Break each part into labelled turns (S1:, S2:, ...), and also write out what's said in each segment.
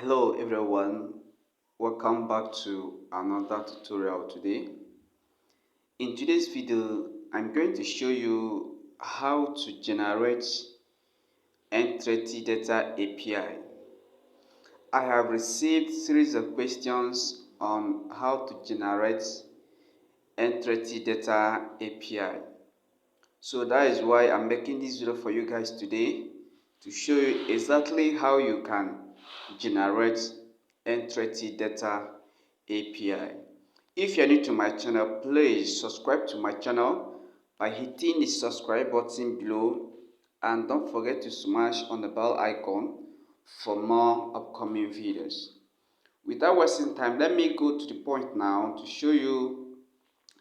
S1: Hello everyone, welcome back to another tutorial today. In today's video, I'm going to show you how to generate N3tData API. I have received series of questions on how to generate N3tData API. So that is why I'm making this video for you guys today to show you exactly how you can generate N3tData API. If you're new to my channel, please subscribe to my channel by hitting the subscribe button below, and don't forget to smash on the bell icon for more upcoming videos. Without wasting time, let me go to the point now to show you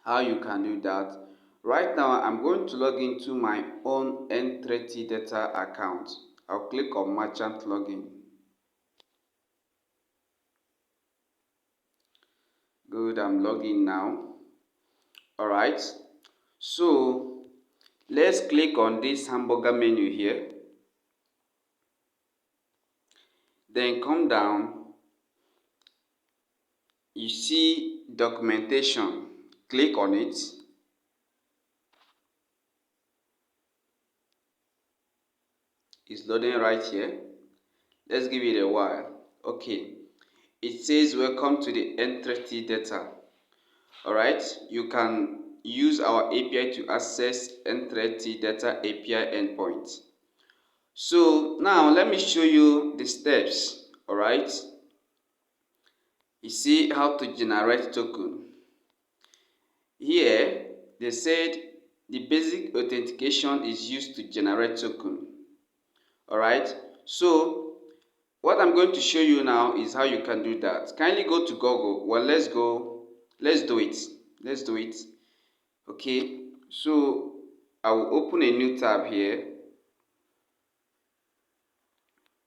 S1: how you can do that. Right now, I'm going to log into my own N3tData account. I'll click on Merchant Login. Good, I'm logging now. Alright, so let's click on this hamburger menu here. Then come down. You see documentation. Click on it. It's loading right here. Let's give it a while. Okay. It says welcome to the N3tData. Alright, you can use our API to access N3tData API endpoint. So now let me show you the steps. Alright, you see how to generate token. Here they said the basic authentication is used to generate token. Alright, so what I'm going to show you now is how you can do that. Kindly go to Google. Well, let's do it. Okay, so I will open a new tab here.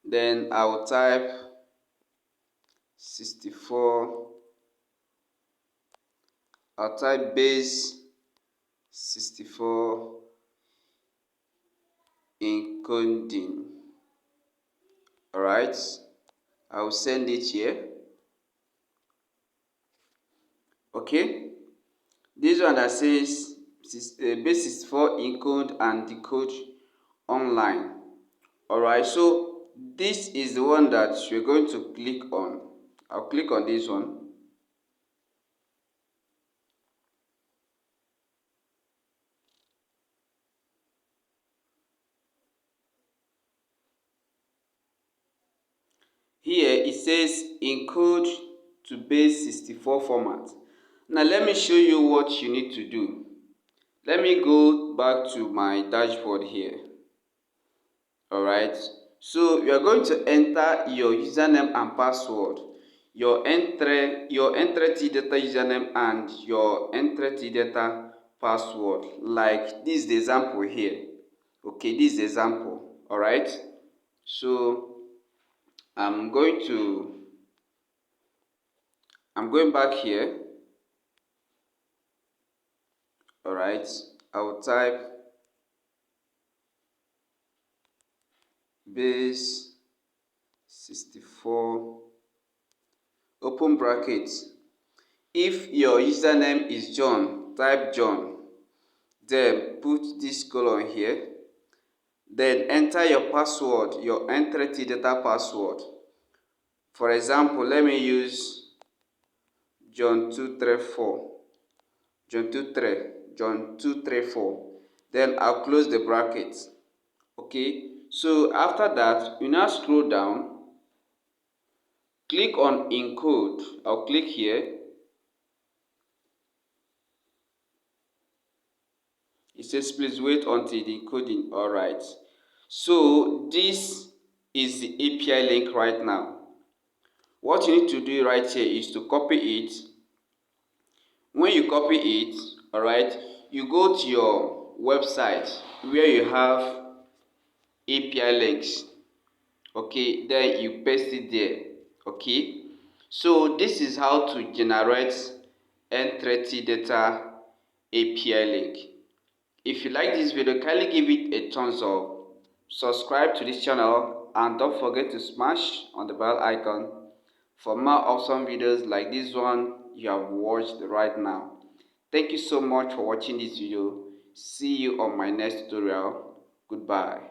S1: Then I will type 64. I'll type base 64 encoding. Alright, I will send it here. Okay, this one that says base 64 encode and decode online. Alright, so this is the one that you're going to click on. I'll click on this one. Here it says encode to base 64 format. Now let me show you what you need to do. Let me go back to my dashboard here. Alright, so you are going to enter your username and password, your N3tData username and your N3tData password. Like this is the example here. Okay, this is the example. Alright, so I'm going back here. Alright, I will type base 64 open brackets. If your username is John, type John, then put this colon here, then enter your password, your N3tData password. For example, let me use John234, John234, then I'll close the bracket. Okay, so after that, you now scroll down, click on encode. I'll click here. It says please wait until the encoding. Alright, so this is the API link right now. What you need to do right here is to copy it. When you copy it, alright, you go to your website where you have API links. Okay, then you paste it there. Okay, so this is how to generate N3tData API link. If you like this video, kindly give it a thumbs up, subscribe to this channel, and don't forget to smash on the bell icon for more awesome videos like this one you have watched right now. Thank you so much for watching this video. See you on my next tutorial. Goodbye.